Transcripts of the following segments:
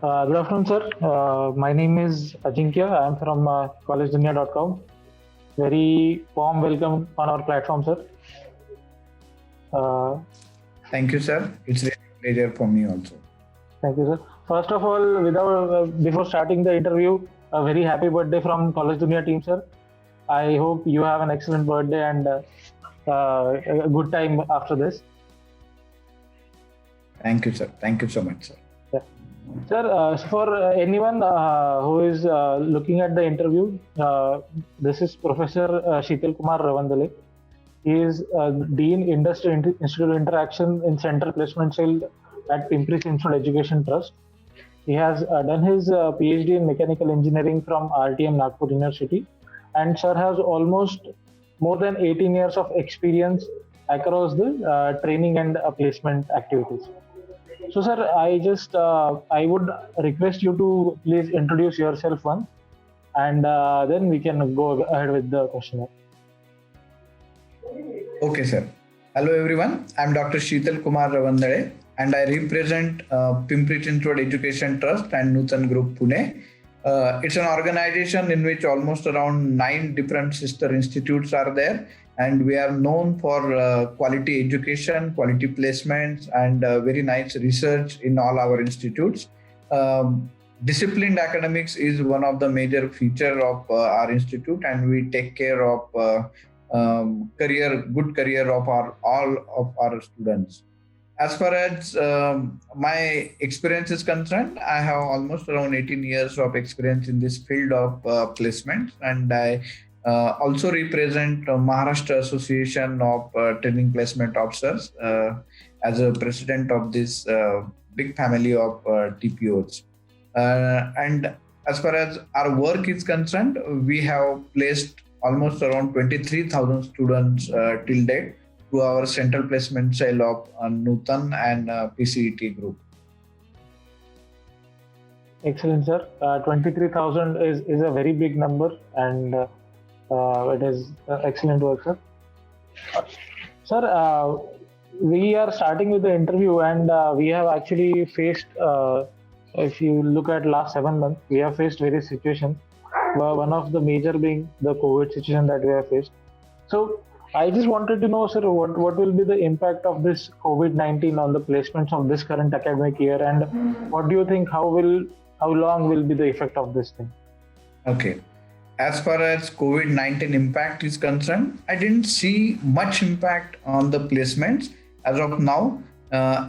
Good afternoon, sir. My name is Ajinkya. I am from Collegedunia.com. Very warm welcome on our platform, sir. Thank you, sir. It's really a pleasure for me also. Thank you, sir. First of all, before starting the interview, a very happy birthday from College Dunia team, sir. I hope you have an excellent birthday and a good time after this. Thank you, sir. Thank you so much, sir. Yeah. Sir, for anyone who is looking at the interview, this is Professor Shitalkumar Rawandale. He is Dean Industry Institute Interaction in Central Placement Cell at Pimpri Institute Education Trust. He has done his PhD in Mechanical Engineering from RTM Nagpur University, and sir has almost more than 18 years of experience across the training and placement activities. So, sir, I would request you to please introduce yourself once, and then we can go ahead with the questionnaire. Okay, sir. Hello, everyone. I'm Dr. Shitalkumar Adhar and I represent Pimpri Institute Education Trust and Nutan Group Pune. It's an organization in which almost around 9 different sister institutes are there, and we are known for quality education, quality placements, and very nice research in all our institutes. Disciplined academics is one of the major feature of our institute, and we take care of good career of all of our students. As far as my experience is concerned, I have almost around 18 years of experience in this field of placement, and I also represent Maharashtra Association of Training Placement Officers as a president of this big family of TPOs. And as far as our work is concerned, we have placed almost around 23,000 students till date through our central placement cell of Nutan and PCET group. Excellent, sir. 23,000 is a very big number, and it is excellent work, sir. Sir, we are starting with the interview, and we have actually faced, if you look at last 7 months, we have faced various situations. One of the major being the COVID situation that we have faced. So I just wanted to know, sir, what will be the impact of this COVID-19 on the placements of this current academic year, and what do you think, how long will be the effect of this thing? Okay. As far as COVID-19 impact is concerned, I didn't see much impact on the placements as of now.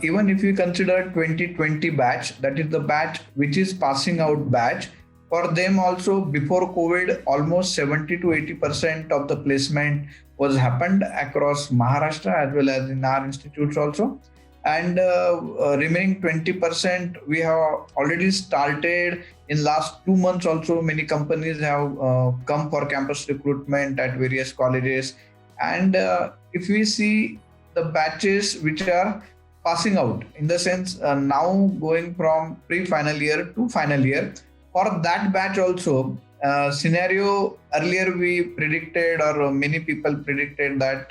Even if you consider 2020 batch, that is the batch which is passing out batch, for them also before COVID, almost 70 to 80% of the placement was happened across Maharashtra as well as in our institutes also. And remaining 20%, we have already started in last 2 months also. Many companies have come for campus recruitment at various colleges. And if we see the batches which are passing out, in the sense now going from pre-final year to final year, for that batch also, scenario earlier we predicted, or many people predicted that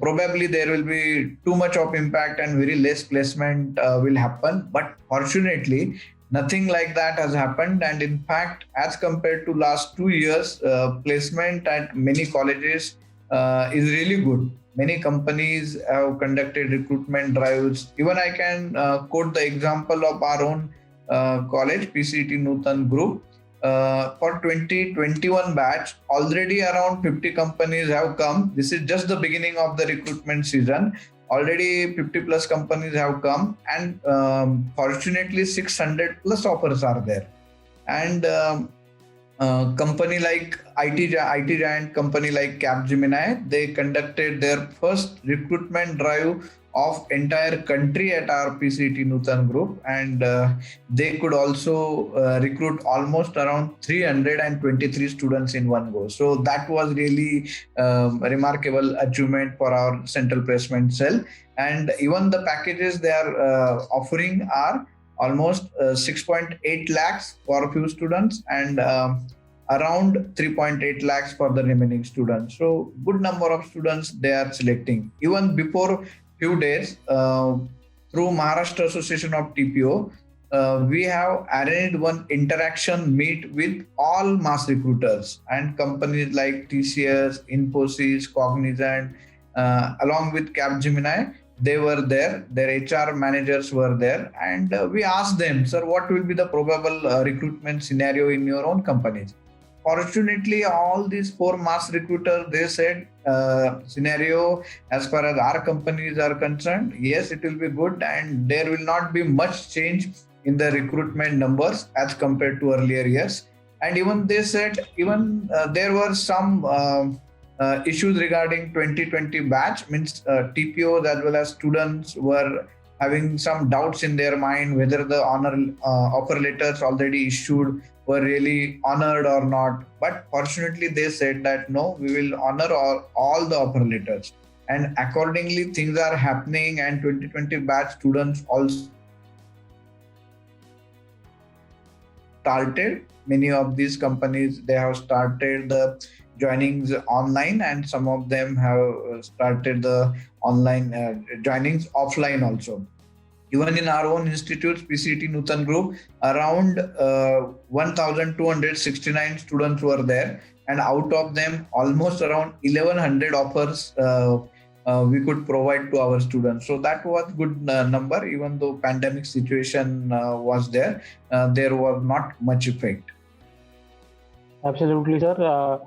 probably there will be too much of impact and very less placement will happen. But fortunately, nothing like that has happened. And in fact, as compared to last 2 years, placement at many colleges is really good. Many companies have conducted recruitment drives. Even I can quote the example of our own college, PCET Nutan Group. For 2021 batch, already around 50 companies have come. This is just the beginning of the recruitment season. Already 50 plus companies have come, and fortunately 600 plus offers are there. And company like IT giant company like Capgemini, they conducted their first recruitment drive of entire country at our PCET Nutan Group, and they could also recruit almost around 323 students in one go. So that was really a remarkable achievement for our central placement cell. And even the packages they are offering are almost 6.8 lakhs for a few students, and around 3.8 lakhs for the remaining students. So good number of students they are selecting. Even before few days, through Maharashtra Association of TPO, we have arranged one interaction meet with all mass recruiters and companies like TCS, Infosys, Cognizant, along with Capgemini. They were there, their HR managers were there, and we asked them, sir, what will be the probable recruitment scenario in your own companies? Fortunately, all these four mass recruiters, they said scenario as far as our companies are concerned, yes, it will be good, and there will not be much change in the recruitment numbers as compared to earlier years. And even they said, even there were some issues regarding 2020 batch, means TPOs as well as students were having some doubts in their mind whether the honor offer letters already issued were really honored or not. But fortunately, they said that no, we will honor all the offer letters. And accordingly, things are happening, and 2020 batch students also started. Many of these companies, they have started the joinings online, and some of them have started the online joinings offline also. Even in our own institutes, PCT Nutan Group, around 1,269 students were there, and out of them, almost around 1,100 offers we could provide to our students. So that was good number. Even though pandemic situation was there, there was not much effect. Absolutely, sir.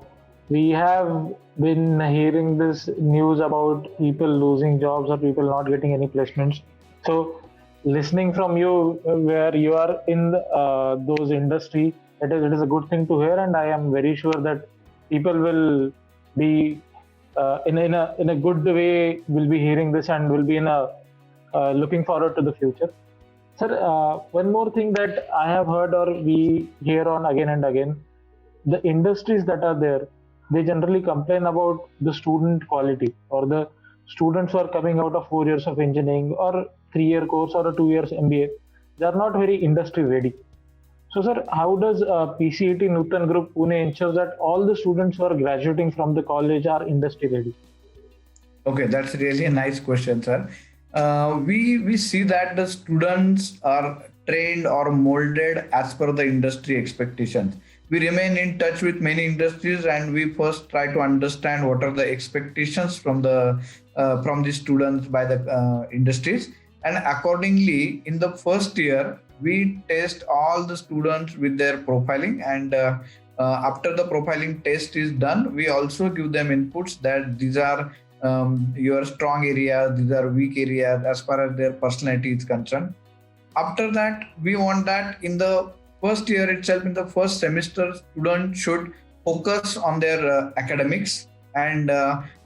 We have been hearing this news about people losing jobs or people not getting any placements. So, listening from you, where you are in those industry, it is a good thing to hear, and I am very sure that people will be in a good way will be hearing this and will be in a looking forward to the future. Sir, one more thing that I have heard or we hear on again and again, the industries that are there, they generally complain about the student quality or the students who are coming out of 4 years of engineering or 3 year course or a 2 years MBA. They are not very industry ready. So, sir, how does PCET Nutan Group Pune ensure that all the students who are graduating from the college are industry ready? Okay, that's really a nice question, sir. We see that the students are trained or molded as per the industry expectations. We remain in touch with many industries, and we first try to understand what are the expectations from the students by the industries, and accordingly, in the first year, we test all the students with their profiling, and after the profiling test is done, we also give them inputs that these are your strong areas, these are weak areas as far as their personality is concerned. After that, we want that in the first year itself, in the first semester, students should focus on their academics, and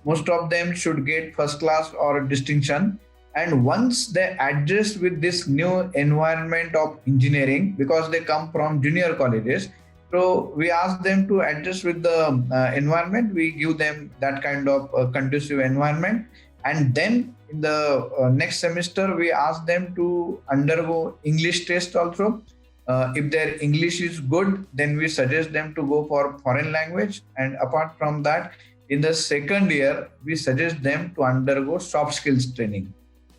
most of them should get first class or distinction. And once they adjust with this new environment of engineering, because they come from junior colleges, so we ask them to adjust with the environment. We give them that kind of conducive environment, and then in the next semester we ask them to undergo English test also. If their English is good, then we suggest them to go for foreign language, and apart from that, in the second year we suggest them to undergo soft skills training,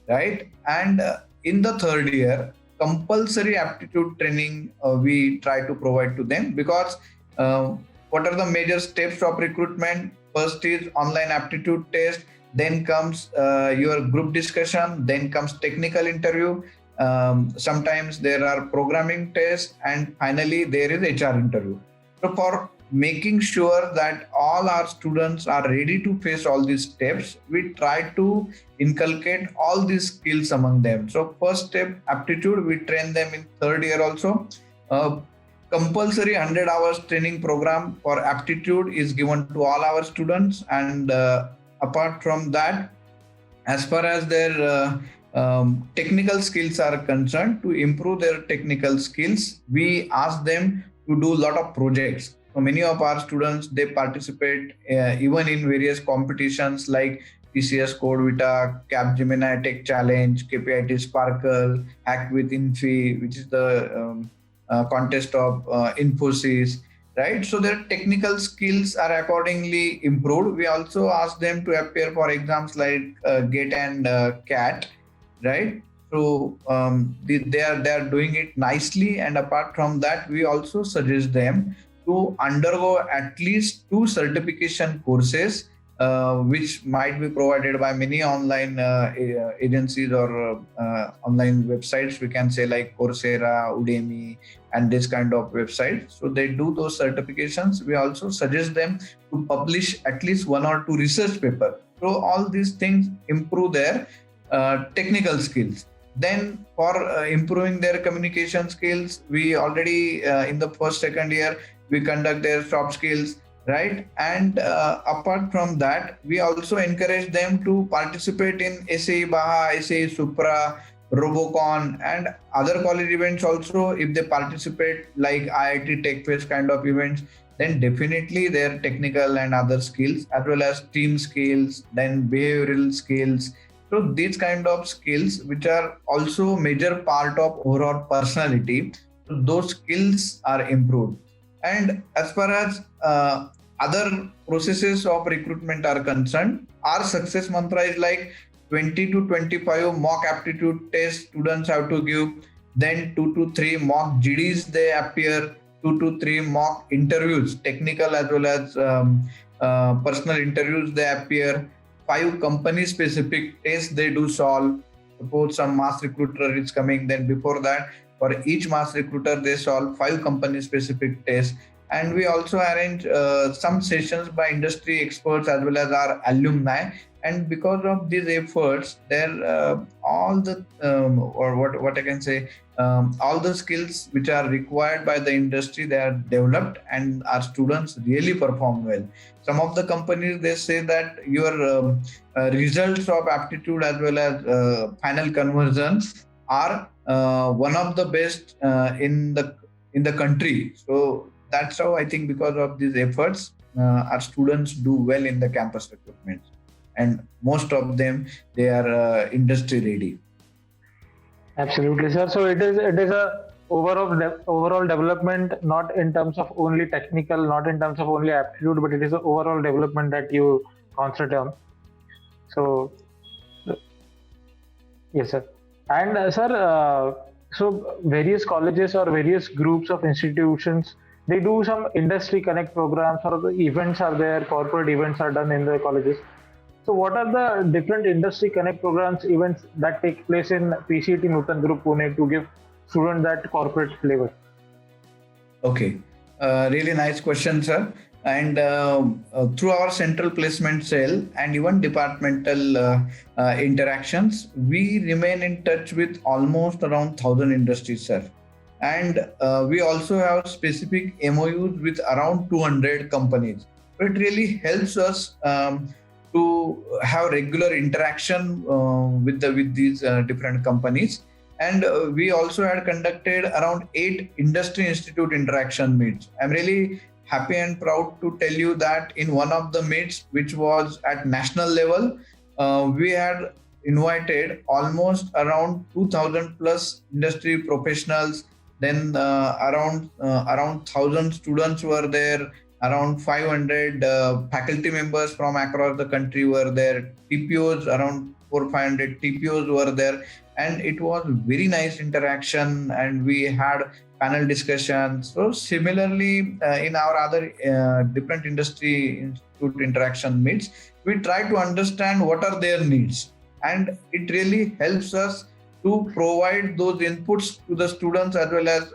right? And in the third year, compulsory aptitude training we try to provide to them, because what are the major steps of recruitment? First is online aptitude test, then comes your group discussion, then comes technical interview, sometimes there are programming tests, and finally there is HR interview. So for making sure that all our students are ready to face all these steps, we try to inculcate all these skills among them. So first step, aptitude, we train them in third year also. Compulsory 100 hours training program for aptitude is given to all our students, and apart from that, as far as their technical skills are concerned, to improve their technical skills, we ask them to do a lot of projects. So many of our students, they participate even in various competitions like TCS Codevita, Capgemini Tech Challenge, KPIT Sparkle, Hack with Infi, which is the contest of Infosys, right? So their technical skills are accordingly improved. We also ask them to appear for exams like GATE and CAT, right? So So they are doing it nicely. And apart from that, we also suggest them to undergo at least 2 certification courses, which might be provided by many online agencies or online websites. We can say like Coursera, Udemy, and this kind of websites. So they do those certifications. We also suggest them to publish at least 1 or 2 research paper. So all these things improve their technical skills. Then for improving their communication skills, we already in the first second year we conduct their soft skills, right? And apart from that, we also encourage them to participate in SAE Baha, SAE Supra, Robocon, and other college events also. If they participate like IIT Tech Fest kind of events, then definitely their technical and other skills, as well as team skills, then behavioral skills. So these kind of skills, which are also major part of overall personality, so those skills are improved. And as far as other processes of recruitment are concerned, our success mantra is like 20 to 25 mock aptitude tests students have to give, then 2 to 3 mock GDs they appear, 2 to 3 mock interviews, technical as well as personal interviews they appear, 5 company specific tests they do solve. Suppose some mass recruiter is coming, then before that, for each mass recruiter they solve 5 company specific tests. And we also arrange some sessions by industry experts as well as our alumni. And because of these efforts, there all the or what I can say, all the skills which are required by the industry, they are developed, and our students really perform well. Some of the companies, they say that your results of aptitude as well as final conversions are one of the best in the country. So that's how I think, because of these efforts, our students do well in the campus recruitment, and most of them, they are industry ready. Absolutely, sir. So it is a overall development, not in terms of only technical, not in terms of only aptitude, but it is a overall development that you concentrate on. So yes, sir. And sir, so various colleges or various groups of institutions, they do some industry connect programs, or the events are there, corporate events are done in the colleges. So what are the different industry connect programs, events that take place in PCET Nutan Group Pune to give students that corporate flavor? Okay, really nice question, sir. And through our central placement cell and even departmental interactions, we remain in touch with almost around 1,000 industries, sir. And we also have specific MOUs with around 200 companies. So it really helps us to have regular interaction with these different companies. And we also had conducted around 8 industry institute interaction meets. I'm really happy and proud to tell you that in one of the meets, which was at national level, we had invited almost around 2,000 plus industry professionals. Then around 1,000 students were there. Around 500 faculty members from across the country were there. TPOs, around 400-500 TPOs were there, and it was very nice interaction. And we had panel discussions. So similarly, in our other different industry institute interaction meets, we try to understand what are their needs, and it really helps us to provide those inputs to the students, as well as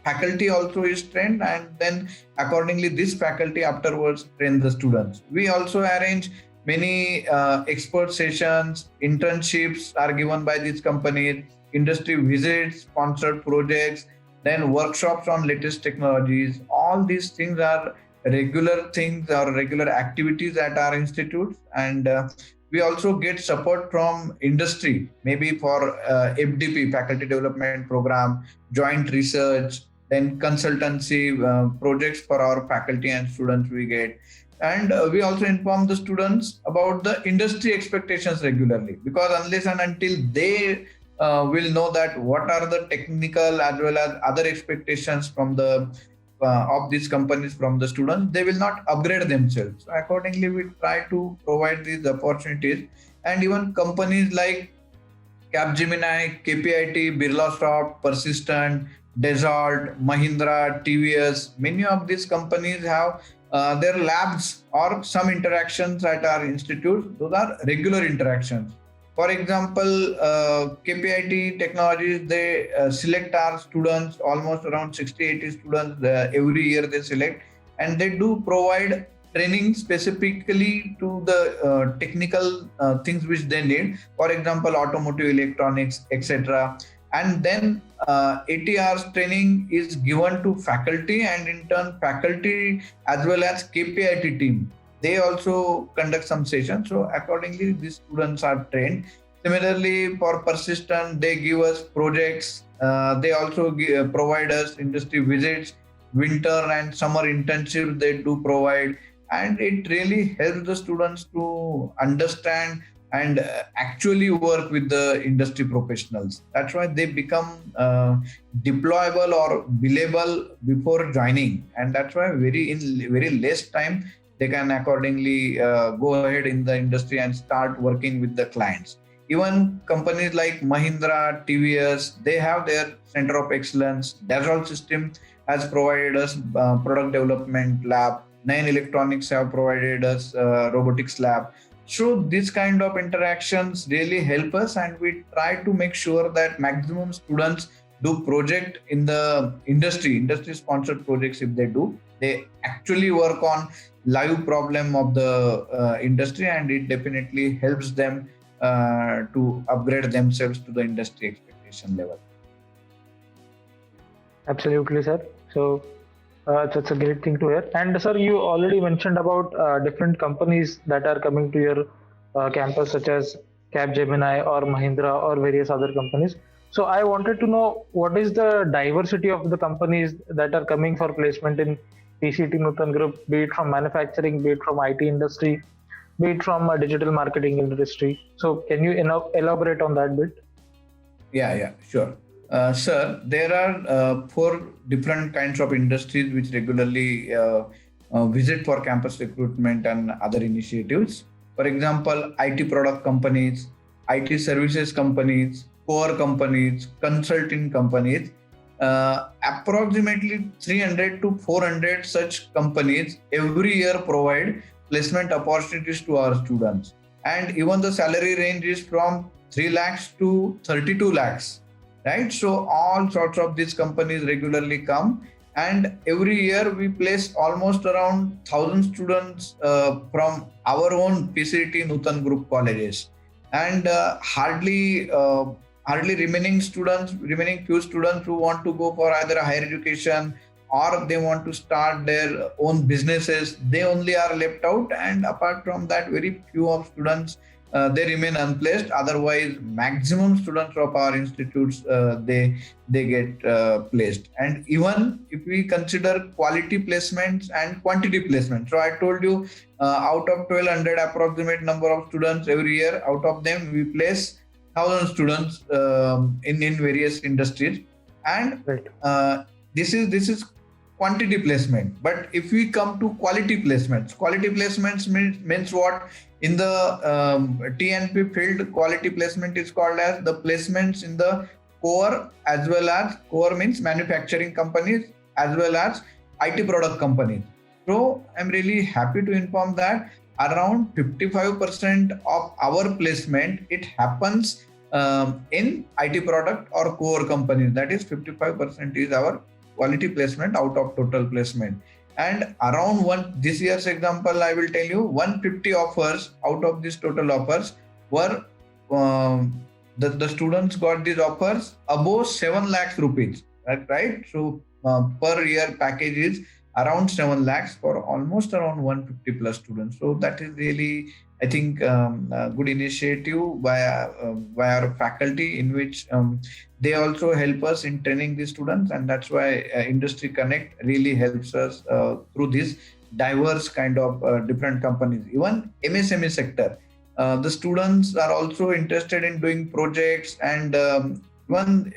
faculty also is trained, and then accordingly this faculty afterwards train the students. We also arrange many expert sessions, internships are given by these companies, industry visits, sponsored projects, then workshops on latest technologies. All these things are regular things or regular activities at our institutes. And we also get support from industry, maybe for FDP, faculty development program, joint research, then consultancy projects for our faculty and students we get. And we also inform the students about the industry expectations regularly, because unless and until they will know that what are the technical as well as other expectations from the of these companies from the students, they will not upgrade themselves. So accordingly, we try to provide these opportunities. And even companies like Capgemini, KPIT, Birlasoft, Persistent, Dassault, Mahindra, TVS. Many of these companies have their labs or some interactions at our institute. Those are regular interactions. For example, KPIT Technologies, they select our students, almost around 60-80 students every year they select, and they do provide training specifically to the technical things which they need. For example, automotive electronics, etc. And then 80 hours training is given to faculty, and in turn faculty as well as KPIT team, they also conduct some sessions. So accordingly these students are trained. Similarly, for Persistent, they give us projects. They also provide us industry visits, winter and summer internship they do provide, and it really helps the students to understand and actually work with the industry professionals. That's why they become deployable or billable before joining, and that's why in very less time they can accordingly go ahead in the industry and start working with the clients. Even companies like Mahindra, TVS, they have their center of excellence. Dassault system has provided us product development lab. Nine Electronics have provided us robotics lab. So these kind of interactions really help us, and we try to make sure that maximum students do project in the industry sponsored projects. If they do, they actually work on live problem of the industry, and it definitely helps them to upgrade themselves to the industry expectation level. Absolutely, sir. So that's a great thing to hear. And sir, you already mentioned about different companies that are coming to your campus, such as Capgemini or Mahindra or various other companies. So I wanted to know, what is the diversity of the companies that are coming for placement in PCT Nutan Group, be it from manufacturing, be it from IT industry, be it from a digital marketing industry. So can you elaborate on that bit? Yeah, sure. Sir, there are 4 different kinds of industries which regularly visit for campus recruitment and other initiatives. For example, IT product companies, IT services companies, core companies, consulting companies. Approximately 300 to 400 such companies every year provide placement opportunities to our students. And even the salary range is from 3 lakhs to 32 lakhs. Right, so all sorts of these companies regularly come, and every year we place almost around 1,000 students from our own PCT Nutan Group colleges, and hardly remaining few students who want to go for either a higher education or they want to start their own businesses, they only are left out. And apart from that, very few of students they remain unplaced. Otherwise, maximum students of our institutes they get placed. And even if we consider quality placements and quantity placements, so I told you out of 1,200 approximate number of students every year, out of them we place 1,000 students in various industries, and Right. This is quantity placement. But if we come to quality placements means what? In the TNP field, quality placement is called as the placements in the core, as well as core means manufacturing companies as well as IT product companies. So I'm really happy to inform that around 55% of our placement, it happens in IT product or core companies. That is 55% is our quality placement out of total placement. And around this year's example, I will tell you 150 offers out of these total offers were the students got these offers above 7 lakhs rupees, right? So per year package is around 7 lakhs for almost around 150 plus students. So that is really, I think, a good initiative by our faculty, in which they also help us in training the students, and that's why Industry Connect really helps us through this diverse kind of different companies. Even MSME sector, the students are also interested in doing projects, and even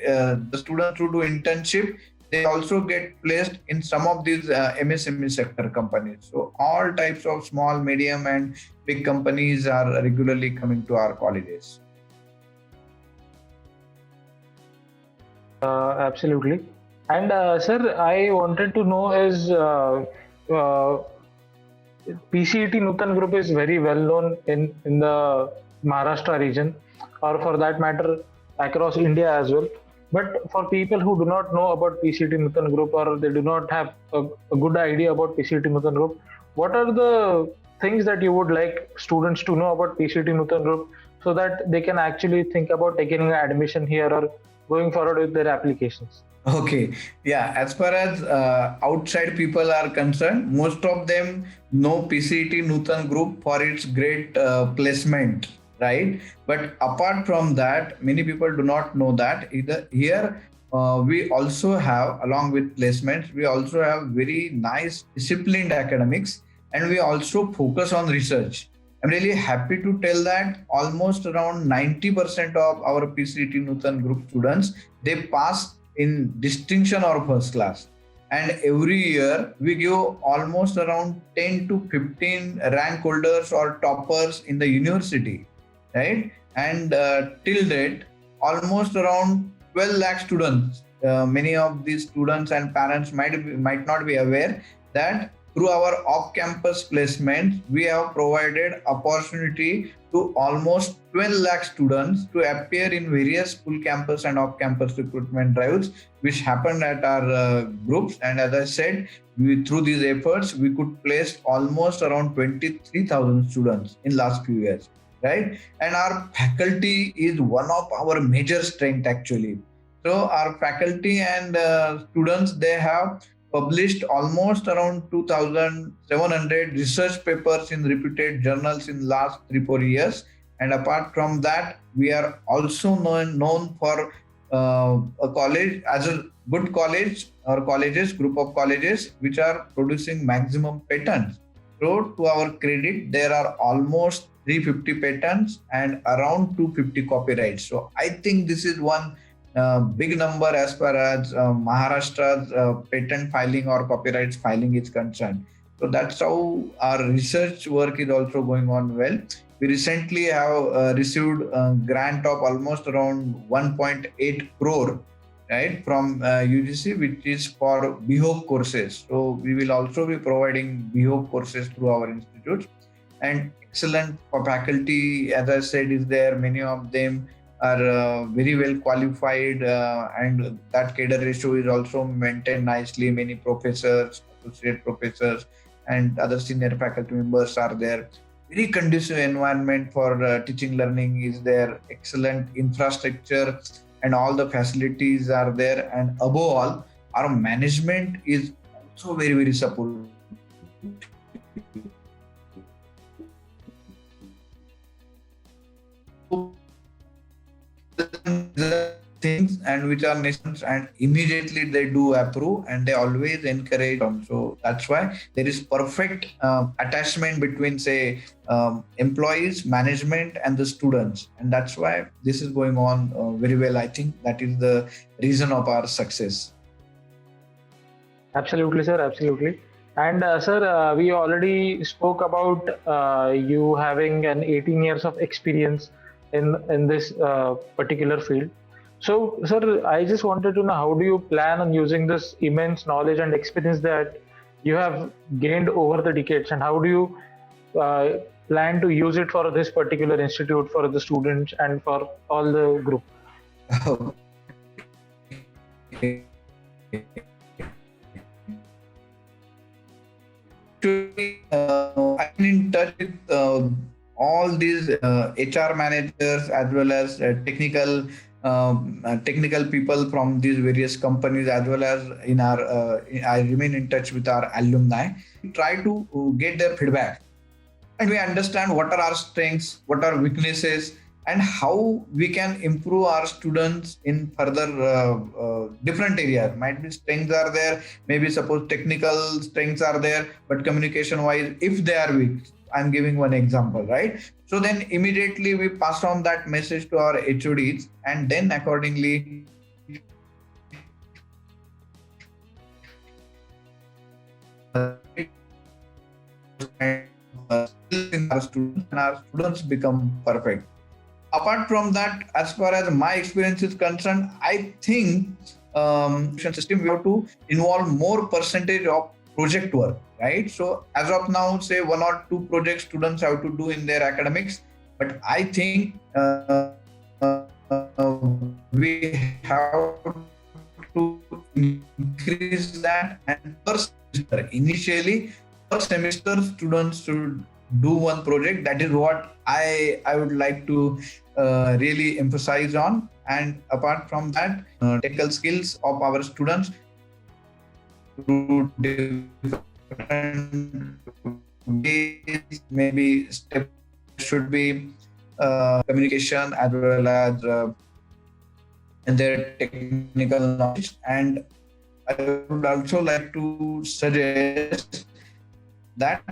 the students who do internship, they also get placed in some of these MSME sector companies. So all types of small, medium and big companies are regularly coming to our colleges. Absolutely. And sir, I wanted to know is uh, PCET Nutan Group is very well known in the Maharashtra region, or for that matter, across India as well. But for people who do not know about PCET Nutan Group, or they do not have a good idea about PCET Nutan Group, what are the things that you would like students to know about PCET Nutan Group so that they can actually think about taking an admission here or going forward with their applications? Okay, yeah. As far as outside people are concerned, most of them know PCT Nutan Group for its great placement, right? But apart from that, many people do not know that either. Here, we also have, along with placements, we also have very nice disciplined academics, and we also focus on research. I'm really happy to tell that almost around 90% of our PCT Nutan Group students, they pass in distinction or first class, and every year we give almost around 10 to 15 rank holders or toppers in the university, right? And till date almost around 12 lakh students, many of these students and parents might not be aware that through our off campus placements we have provided opportunity to almost 12 lakh students to appear in various full campus and off campus recruitment drives which happened at our groups. And as I said, through these efforts we could place almost around 23,000 students in last few years, right? And our faculty is one of our major strength actually. So our faculty and students, they have published almost around 2,700 research papers in reputed journals in last 3-4 years. And apart from that, we are also known for a college as a good college or colleges, group of colleges which are producing maximum patents. So to our credit, there are almost 350 patents and around 250 copyrights. So I think this is one big number as far as Maharashtra's patent filing or copyrights filing is concerned. So that's how our research work is also going on well. We recently have received a grant of almost around 1.8 crore, right, from UGC, which is for BHOP courses. So we will also be providing BHOP courses through our institutes. And excellent faculty, as I said, is there. Many of them are very well qualified, and that cadre ratio is also maintained nicely. Many professors, associate professors, and other senior faculty members are there. Very conducive environment for teaching learning is there. Excellent infrastructure and all the facilities are there. And above all, our management is also very, very supportive. Things and which are nations, and immediately they do approve and they always encourage them. So that's why there is perfect attachment between, say, employees, management and the students, and that's why this is going on very well. I think that is the reason of our success. Absolutely, sir. Absolutely. And sir, we already spoke about you having an 18 years of experience in this particular field. So, sir, I just wanted to know, how do you plan on using this immense knowledge and experience that you have gained over the decades, and how do you plan to use it for this particular institute, for the students, and for all the group? I'm in touch with all these HR managers as well as technical people from these various companies, as well as in our I remain in touch with our alumni. We try to get their feedback, and we understand what are our strengths, what are weaknesses, and how we can improve our students in further different areas. Might be strengths are there, maybe suppose technical strengths are there, but communication wise, if they are weak, I'm giving one example, right? So then immediately we pass on that message to our HODs, and then accordingly our students become perfect. apart from that, as far as my experience is concerned, I think system we have to involve more percentage of project work, right? So as of now, say 1 or 2 projects students have to do in their academics, but I think we have to increase that, and per semester, initially per semester students should do one project. That is what I would like to really emphasize on. And apart from that, technical skills of our students through different ways, maybe step should be communication as well as their technical knowledge. And I would also like to suggest that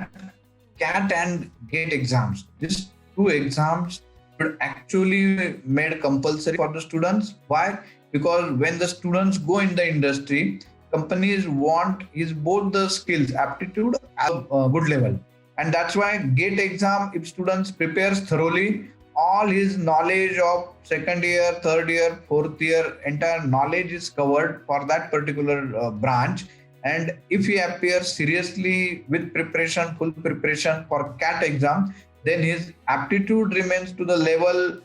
CAT and GATE exams, these two exams should actually made compulsory for the students. Why? Because when the students go in the industry, companies want is both the skills, aptitude at a good level. And that's why GATE exam, if students prepares thoroughly, all his knowledge of second year, third year, fourth year, entire knowledge is covered for that particular branch. And if he appears seriously with preparation, full preparation for CAT exam, then his aptitude remains to the level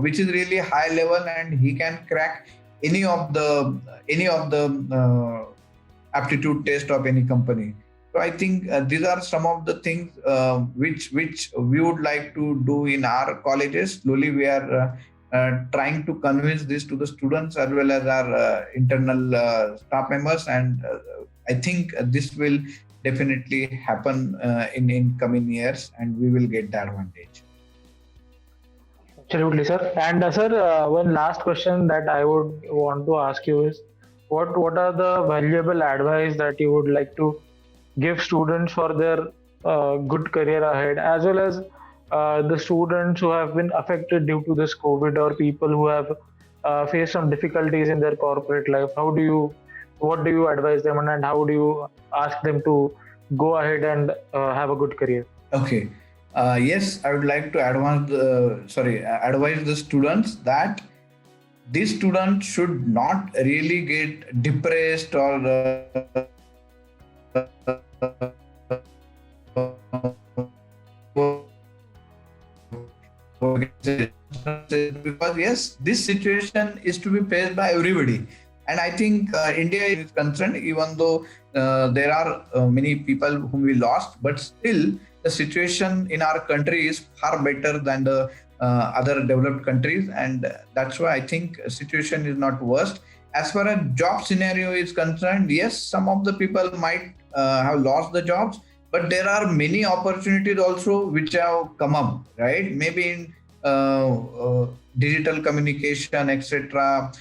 which is really high level, and he can crack any of the aptitude test of any company. So I think these are some of the things which we would like to do in our colleges. Slowly we are trying to convince this to the students as well as our internal staff members, and I think this will definitely happen in coming years, and we will get the advantage. Absolutely, sir. And sir, one last question that I would want to ask you is, what are the valuable advice that you would like to give students for their good career ahead, as well as the students who have been affected due to this COVID, or people who have faced some difficulties in their corporate life? What do you advise them, and how do you ask them to go ahead and have a good career? Okay. Yes, I would like to advise the students that these students should not really get depressed or because yes, this situation is to be faced by everybody. And I think India is concerned, even though there are many people whom we lost, but still the situation in our country is far better than the other developed countries, and that's why I think situation is not worst. As far as job scenario is concerned, yes, some of the people might have lost the jobs, but there are many opportunities also which have come up, right? Maybe in digital communication, etc.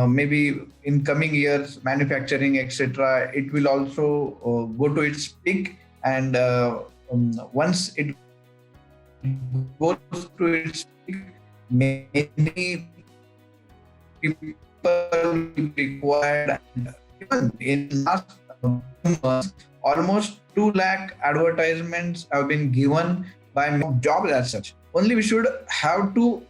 Maybe in coming years, manufacturing, etc. It will also go to its peak, and once it goes to its peak, many people required. Even in last months, almost 2 lakh advertisements have been given by jobs as such. Only we should have to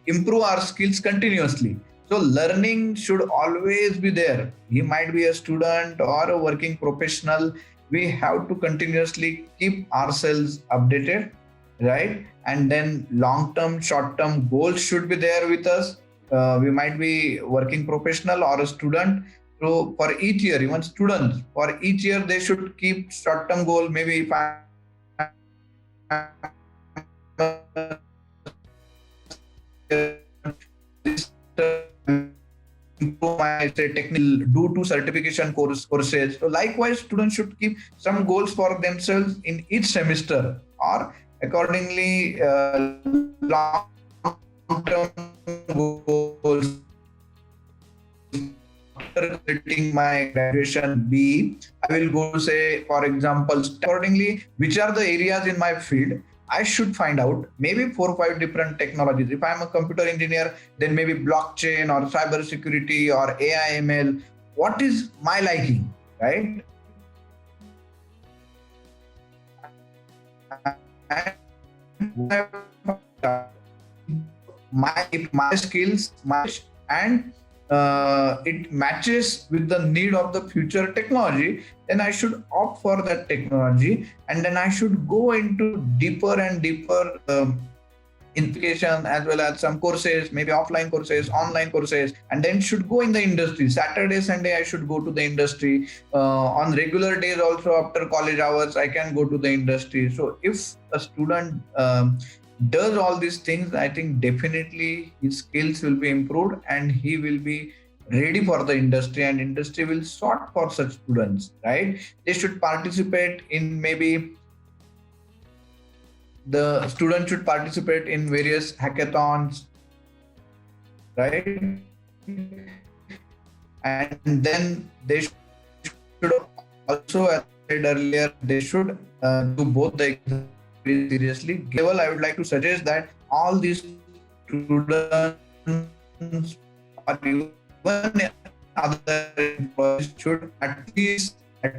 improve our skills continuously. So learning should always be there. He might be a student or a working professional. We have to continuously keep ourselves updated, right? And then long-term, short-term goals should be there with us. We might be working professional or a student. So for each year, even students, for each year, they should keep short-term goal. Maybe if I improve my technical, do two certification courses. So likewise, students should keep some goals for themselves in each semester, or accordingly long-term goals. After completing my graduation B, I will go to say, for example, accordingly, which are the areas in my field I should find out, maybe 4 or 5 different technologies. If I'm a computer engineer, then maybe blockchain or cyber security or AI ML. What is my liking, right? my skills, and it matches with the need of the future technology, then I should opt for that technology, and then I should go into deeper and deeper education, as well as some courses, maybe offline courses, online courses, and then should go in the industry. Saturday, Sunday, I should go to the industry. On regular days, also after college hours, I can go to the industry. So if a student does all these things, I think definitely his skills will be improved and he will be ready for the industry, and industry will sort for such students, right? They should participate in, maybe the student should participate in various hackathons, right? And then they should also, as I said earlier, they should do both the exams very seriously. Level, I would like to suggest that all these students or even other employees should at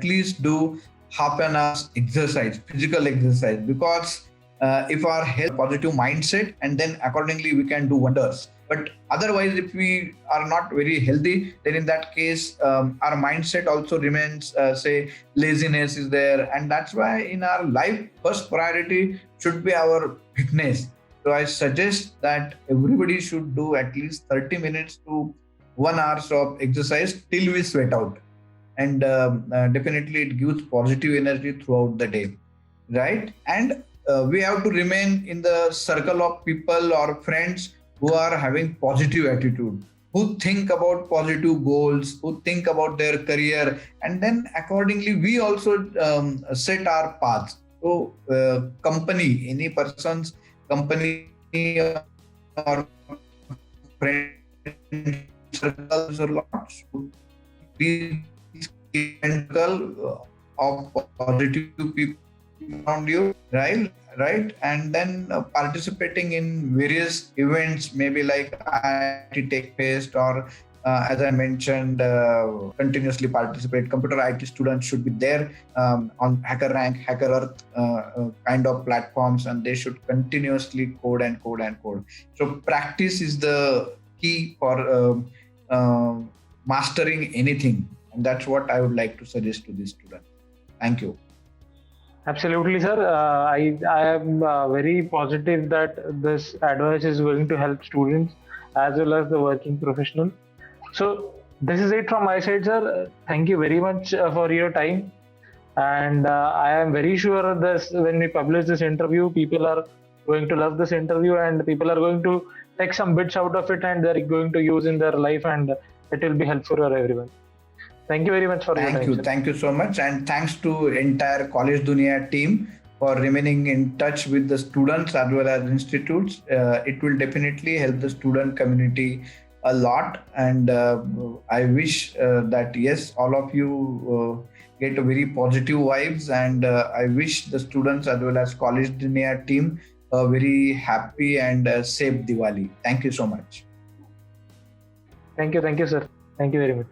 least do half an hour's exercise, physical exercise, because if our health positive mindset, and then accordingly we can do wonders. But otherwise, if we are not very healthy, then in that case our mindset also remains, say, laziness is there, and that's why in our life first priority should be our fitness. So I suggest that everybody should do at least 30 minutes to 1 hour of exercise till we sweat out, and definitely it gives positive energy throughout the day, right? And we have to remain in the circle of people or friends who are having positive attitude, who think about positive goals, who think about their career, and then accordingly we also set our paths. So company, any person's company or friend circles or lots, please circle of positive people around you, right? And then participating in various events, maybe like IT Tech Fest, or as I mentioned, continuously participate. Computer IT students should be there on Hacker Rank, Hacker Earth kind of platforms, and they should continuously code and code and code. So practice is the key for mastering anything, and that's what I would like to suggest to this student. Thank you. Absolutely, sir. I am very positive that this advice is going to help students as well as the working professionals. So this is it from my side, sir. Thank you very much for your time. And I am very sure this, when we publish this interview, people are going to love this interview, and people are going to take some bits out of it, and they're going to use in their life, and it will be helpful for everyone. Thank you very much for your time. Thank you so much, and thanks to entire Collegedunia team for remaining in touch with the students as well as institutes. It will definitely help the student community a lot, and I wish that yes, all of you get a very positive vibes, and I wish the students as well as Collegedunia team a very happy and safe Diwali. Thank you so much. Thank you, sir. Thank you very much.